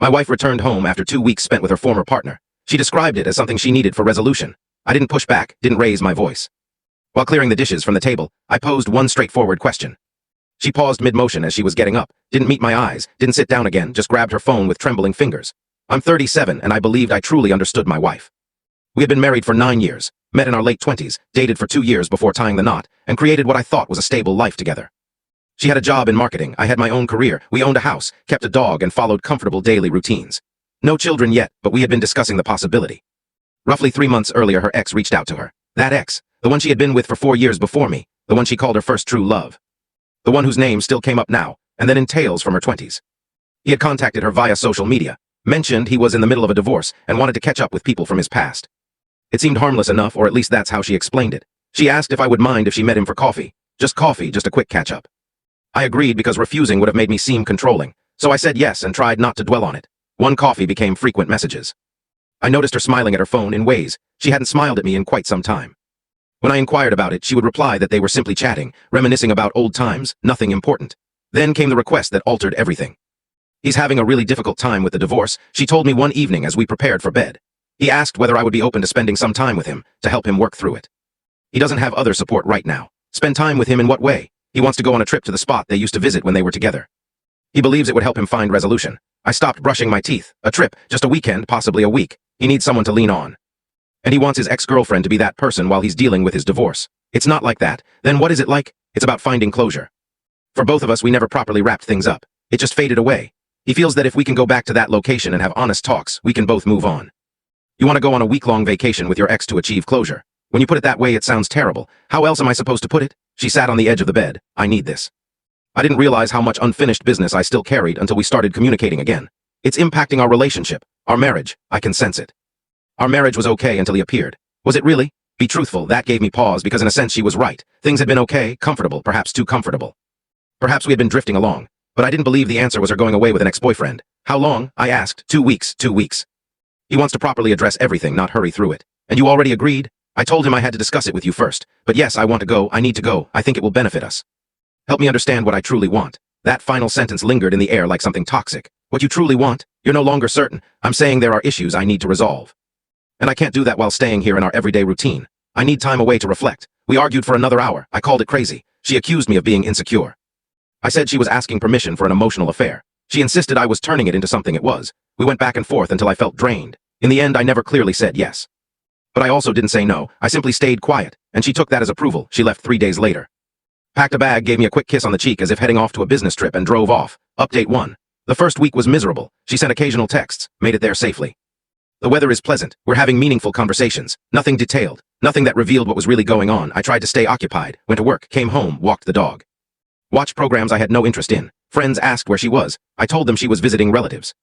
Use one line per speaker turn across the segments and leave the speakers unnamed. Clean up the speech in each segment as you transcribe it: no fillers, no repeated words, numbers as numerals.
My wife returned home after 2 weeks spent with her former partner. She described it as something she needed for resolution. I didn't push back, didn't raise my voice. While clearing the dishes from the table, I posed one straightforward question. She paused mid-motion as she was getting up, didn't meet my eyes, didn't sit down again, just grabbed her phone with trembling fingers. I'm 37 and I believed I truly understood my wife. We had been married for 9 years, met in our late 20s, dated for 2 years before tying the knot, and created what I thought was a stable life together. She had a job in marketing, I had my own career, we owned a house, kept a dog, and followed comfortable daily routines. No children yet, but we had been discussing the possibility. Roughly 3 months earlier, her ex reached out to her. That ex, the one she had been with for 4 years before me, the one she called her first true love. The one whose name still came up now, and then in tales from her 20s. He had contacted her via social media, mentioned he was in the middle of a divorce, and wanted to catch up with people from his past. It seemed harmless enough, or at least that's how she explained it. She asked if I would mind if she met him for coffee. Just coffee, just a quick catch-up. I agreed because refusing would have made me seem controlling, so I said yes and tried not to dwell on it. One coffee became frequent messages. I noticed her smiling at her phone in ways she hadn't smiled at me in quite some time. When I inquired about it, she would reply that they were simply chatting, reminiscing about old times, nothing important. Then came the request that altered everything. He's having a really difficult time with the divorce, she told me one evening as we prepared for bed. He asked whether I would be open to spending some time with him, to help him work through it. He doesn't have other support right now. Spend time with him in what way? He wants to go on a trip to the spot they used to visit when they were together. He believes it would help him find resolution. I stopped brushing my teeth. A trip, just a weekend, possibly a week. He needs someone to lean on. And he wants his ex-girlfriend to be that person while he's dealing with his divorce. It's not like that. Then what is it like? It's about finding closure. For both of us, we never properly wrapped things up. It just faded away. He feels that if we can go back to that location and have honest talks, we can both move on. You want to go on a week-long vacation with your ex to achieve closure. When you put it that way, it sounds terrible. How else am I supposed to put it? She sat on the edge of the bed. I need this. I didn't realize how much unfinished business I still carried until we started communicating again. It's impacting our relationship, our marriage. I can sense it. Our marriage was okay until he appeared. Was it really? Be truthful, that gave me pause because in a sense she was right. Things had been okay, comfortable, perhaps too comfortable. Perhaps we had been drifting along, but I didn't believe the answer was her going away with an ex-boyfriend. How long? I asked. 2 weeks, 2 weeks. He wants to properly address everything, not hurry through it. And you already agreed? I told him I had to discuss it with you first. But yes, I want to go, I need to go, I think it will benefit us. Help me understand what I truly want. That final sentence lingered in the air like something toxic. What you truly want? You're no longer certain. I'm saying there are issues I need to resolve. And I can't do that while staying here in our everyday routine. I need time away to reflect. We argued for another hour. I called it crazy. She accused me of being insecure. I said she was asking permission for an emotional affair. She insisted I was turning it into something it was. We went back and forth until I felt drained. In the end, I never clearly said yes. But I also didn't say no. I simply stayed quiet, and she took that as approval. She left 3 days later. Packed a bag, gave me a quick kiss on the cheek as if heading off to a business trip, and drove off. Update 1. The first week was miserable. She sent occasional texts, made it there safely. The weather is pleasant. We're having meaningful conversations. Nothing detailed. Nothing that revealed what was really going on. I tried to stay occupied. Went to work, came home, walked the dog. Watched programs I had no interest in. Friends asked where she was. I told them she was visiting relatives.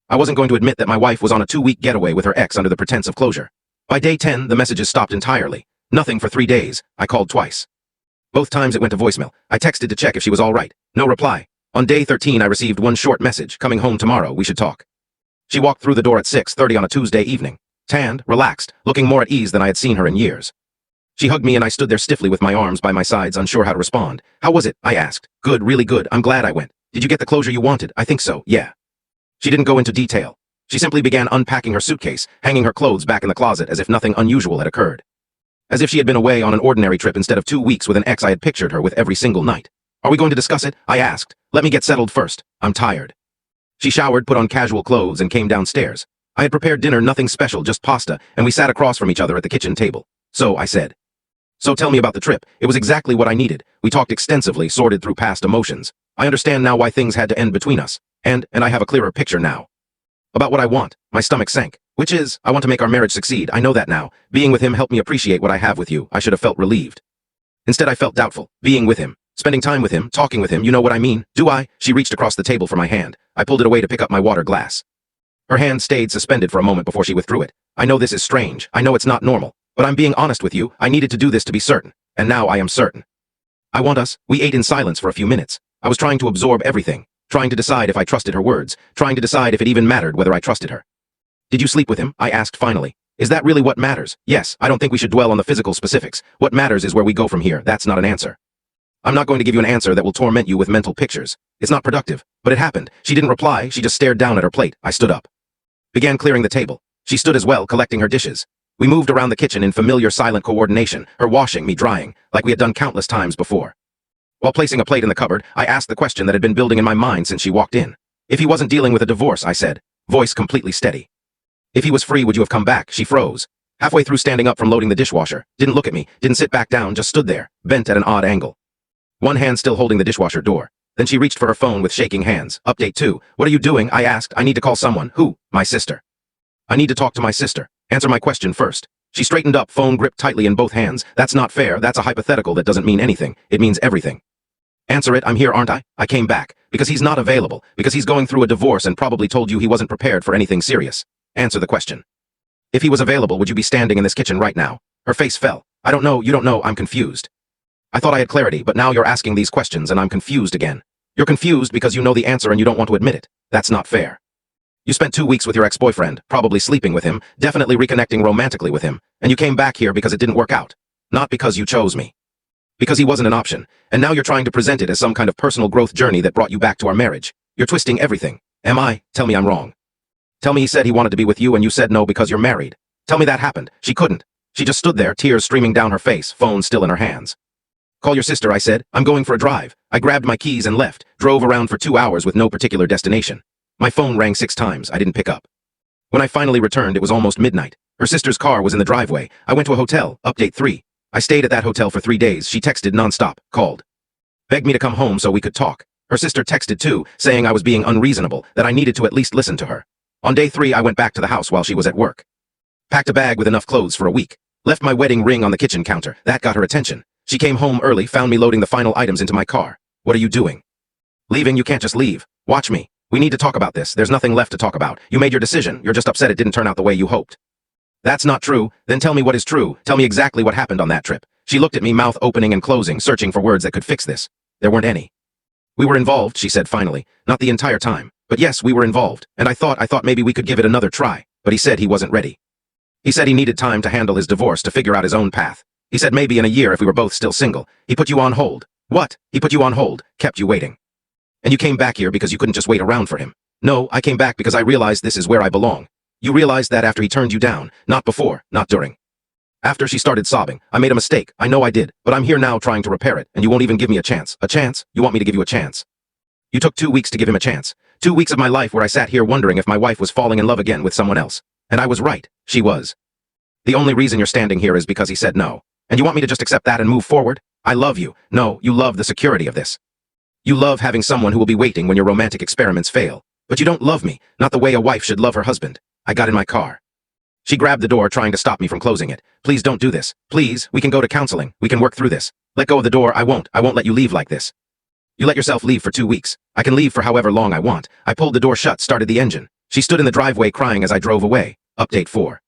I wasn't going to admit that my wife was on a 2-week getaway with her ex under the pretense of closure. By day 10, the messages stopped entirely. Nothing for 3 days. I called twice. Both times it went to voicemail. I texted to check if she was all right. No reply. On day 13, I received one short message. Coming home tomorrow, we should talk. She walked through the door at 6:30 on a Tuesday evening. Tanned, relaxed, looking more at ease than I had seen her in years. She hugged me and I stood there stiffly with my arms by my sides, unsure how to respond. How was it? I asked. Good, really good. I'm glad I went. Did you get the closure you wanted? I think so, yeah. She didn't go into detail. She simply began unpacking her suitcase, hanging her clothes back in the closet as if nothing unusual had occurred. As if she had been away on an ordinary trip instead of 2 weeks with an ex I had pictured her with every single night. Are we going to discuss it? I asked. Let me get settled first. I'm tired. She showered, put on casual clothes, and came downstairs. I had prepared dinner, nothing special, just pasta, and we sat across from each other at the kitchen table. So, I said. So tell me about the trip. It was exactly what I needed. We talked extensively, sorted through past emotions. I understand now why things had to end between us. And I have a clearer picture now. About what I want. My stomach sank. Which is, I want to make our marriage succeed. I know that now. Being with him helped me appreciate what I have with you. I should have felt relieved. Instead, I felt doubtful. Being with him. Spending time with him, talking with him, you know what I mean? Do I? She reached across the table for my hand. I pulled it away to pick up my water glass. Her hand stayed suspended for a moment before she withdrew it. I know this is strange. I know it's not normal. But I'm being honest with you. I needed to do this to be certain. And now I am certain. I want us. We ate in silence for a few minutes. I was trying to absorb everything. Trying to decide if I trusted her words. Trying to decide if it even mattered whether I trusted her. Did you sleep with him? I asked finally. Is that really what matters? Yes, I don't think we should dwell on the physical specifics. What matters is where we go from here. That's not an answer. I'm not going to give you an answer that will torment you with mental pictures. It's not productive, but it happened. She didn't reply, she just stared down at her plate. I stood up. Began clearing the table. She stood as well, collecting her dishes. We moved around the kitchen in familiar silent coordination, her washing, me drying, like we had done countless times before. While placing a plate in the cupboard, I asked the question that had been building in my mind since she walked in. If he wasn't dealing with a divorce, I said, voice completely steady. If he was free, would you have come back? She froze. Halfway through standing up from loading the dishwasher, didn't look at me, didn't sit back down, just stood there, bent at an odd angle. One hand still holding the dishwasher door. Then she reached for her phone with shaking hands. Update 2. What are you doing? I asked. I need to call someone. Who? My sister. I need to talk to my sister. Answer my question first. She straightened up, phone gripped tightly in both hands. That's not fair. That's a hypothetical that doesn't mean anything. It means everything. Answer it. I'm here, aren't I? I came back. Because he's not available. Because he's going through a divorce and probably told you he wasn't prepared for anything serious. Answer the question. If he was available, would you be standing in this kitchen right now? Her face fell. I don't know. You don't know. I'm confused. I thought I had clarity, but now you're asking these questions and I'm confused again. You're confused because you know the answer and you don't want to admit it. That's not fair. You spent 2 weeks with your ex-boyfriend, probably sleeping with him, definitely reconnecting romantically with him, and you came back here because it didn't work out. Not because you chose me. Because he wasn't an option, and now you're trying to present it as some kind of personal growth journey that brought you back to our marriage. You're twisting everything. Am I? Tell me I'm wrong. Tell me he said he wanted to be with you and you said no because you're married. Tell me that happened. She couldn't. She just stood there, tears streaming down her face, phone still in her hands. Call your sister, I said. I'm going for a drive. I grabbed my keys and left, drove around for 2 hours with no particular destination. My phone rang 6 times. I didn't pick up. When I finally returned, it was almost midnight. Her sister's car was in the driveway. I went to a hotel. Update 3. I stayed at that hotel for 3 days. She texted nonstop, called. Begged me to come home so we could talk. Her sister texted too, saying I was being unreasonable, that I needed to at least listen to her. On day 3, I went back to the house while she was at work. Packed a bag with enough clothes for a week. Left my wedding ring on the kitchen counter. That got her attention. She came home early, found me loading the final items into my car. What are you doing? Leaving? You can't just leave. Watch me. We need to talk about this. There's nothing left to talk about. You made your decision. You're just upset it didn't turn out the way you hoped. That's not true. Then tell me what is true. Tell me exactly what happened on that trip. She looked at me, mouth opening and closing, searching for words that could fix this. There weren't any. We were involved, she said finally. Not the entire time. But yes, we were involved. And I thought maybe we could give it another try. But he said he wasn't ready. He said he needed time to handle his divorce, to figure out his own path. He said maybe in a year if we were both still single. He put you on hold. What? He put you on hold, kept you waiting. And you came back here because you couldn't just wait around for him. No, I came back because I realized this is where I belong. You realized that after he turned you down, not before, not during. After she started sobbing, I made a mistake. I know I did, but I'm here now trying to repair it, and you won't even give me a chance. A chance? You want me to give you a chance? You took 2 weeks to give him a chance. 2 weeks of my life where I sat here wondering if my wife was falling in love again with someone else. And I was right. She was. The only reason you're standing here is because he said no. And you want me to just accept that and move forward? I love you. No, you love the security of this. You love having someone who will be waiting when your romantic experiments fail. But you don't love me, not the way a wife should love her husband. I got in my car. She grabbed the door, trying to stop me from closing it. Please don't do this. Please, we can go to counseling. We can work through this. Let go of the door. I won't let you leave like this. You let yourself leave for 2 weeks. I can leave for however long I want. I pulled the door shut, started the engine. She stood in the driveway crying as I drove away. Update 4.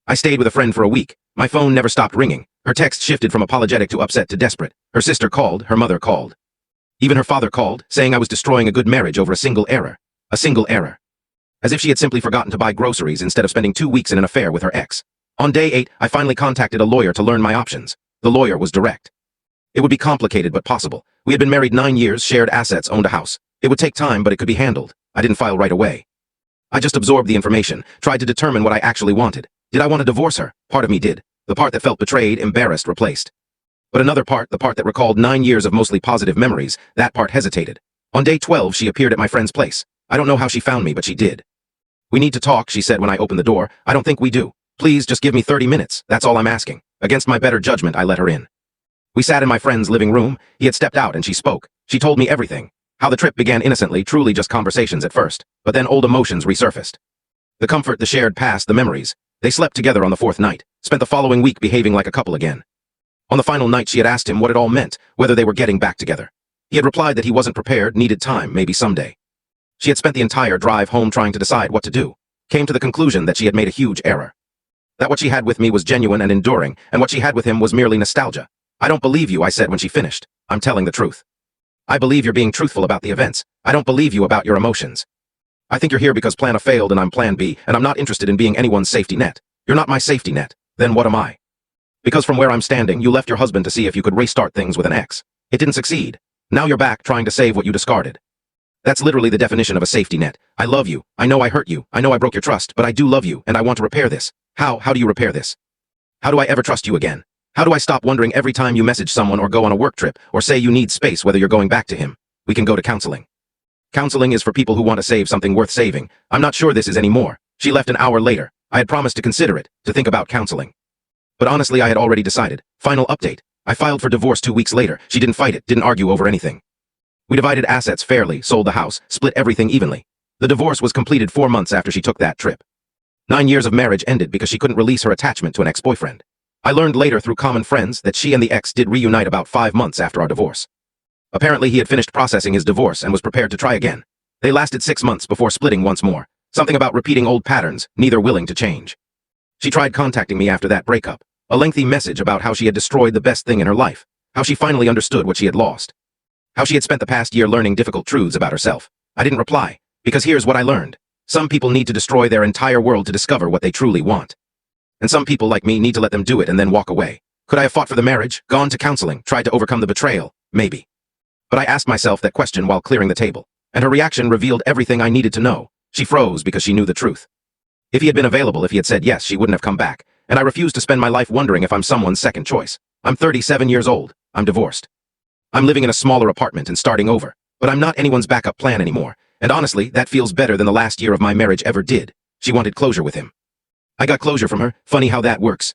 I stayed with a friend for a week. My phone never stopped ringing. Her text shifted from apologetic to upset to desperate. Her sister called, her mother called. Even her father called, saying I was destroying a good marriage over a single error. A single error. As if she had simply forgotten to buy groceries instead of spending 2 weeks in an affair with her ex. On day 8, I finally contacted a lawyer to learn my options. The lawyer was direct. It would be complicated but possible. We had been married 9 years, shared assets, owned a house. It would take time, but it could be handled. I didn't file right away. I just absorbed the information, tried to determine what I actually wanted. Did I want to divorce her? Part of me did. The part that felt betrayed, embarrassed, replaced. But another part, the part that recalled 9 years of mostly positive memories, that part hesitated. On day 12, she appeared at my friend's place. I don't know how she found me, but she did. We need to talk, she said when I opened the door. I don't think we do. Please just give me 30 minutes. That's all I'm asking. Against my better judgment, I let her in. We sat in my friend's living room. He had stepped out and she spoke. She told me everything. How the trip began innocently, truly just conversations at first. But then old emotions resurfaced. The comfort, the shared past, the memories. They slept together on the 4th night. Spent the following week behaving like a couple again. On the final night, she had asked him what it all meant, whether they were getting back together. He had replied that he wasn't prepared, needed time, maybe someday. She had spent the entire drive home trying to decide what to do. Came to the conclusion that she had made a huge error. That what she had with me was genuine and enduring, and what she had with him was merely nostalgia. I don't believe you, I said when she finished. I'm telling the truth. I believe you're being truthful about the events. I don't believe you about your emotions. I think you're here because plan A failed and I'm plan B, and I'm not interested in being anyone's safety net. You're not my safety net. Then what am I? Because from where I'm standing, you left your husband to see if you could restart things with an ex. It didn't succeed. Now you're back trying to save what you discarded. That's literally the definition of a safety net. I love you. I know I hurt you. I know I broke your trust, but I do love you, and I want to repair this. How do you repair this? How do I ever trust you again? How do I stop wondering every time you message someone or go on a work trip or say you need space whether you're going back to him? We can go to counseling. Counseling is for people who want to save something worth saving. I'm not sure this is anymore. She left an hour later. I had promised to consider it, to think about counseling. But honestly, I had already decided. Final update. I filed for divorce 2 weeks later. She didn't fight it, didn't argue over anything. We divided assets fairly, sold the house, split everything evenly. The divorce was completed 4 months after she took that trip. 9 years of marriage ended because she couldn't release her attachment to an ex-boyfriend. I learned later through common friends that she and the ex did reunite about 5 months after our divorce. Apparently he had finished processing his divorce and was prepared to try again. They lasted 6 months before splitting once more. Something about repeating old patterns, neither willing to change. She tried contacting me after that breakup. A lengthy message about how she had destroyed the best thing in her life. How she finally understood what she had lost. How she had spent the past year learning difficult truths about herself. I didn't reply, because here's what I learned. Some people need to destroy their entire world to discover what they truly want. And some people like me need to let them do it and then walk away. Could I have fought for the marriage, gone to counseling, tried to overcome the betrayal? Maybe. But I asked myself that question while clearing the table, and her reaction revealed everything I needed to know. She froze because she knew the truth. If he had been available, if he had said yes, she wouldn't have come back, and I refuse to spend my life wondering if I'm someone's second choice. I'm 37 years old. I'm divorced. I'm living in a smaller apartment and starting over, but I'm not anyone's backup plan anymore, and honestly, that feels better than the last year of my marriage ever did. She wanted closure with him. I got closure from her. Funny how that works.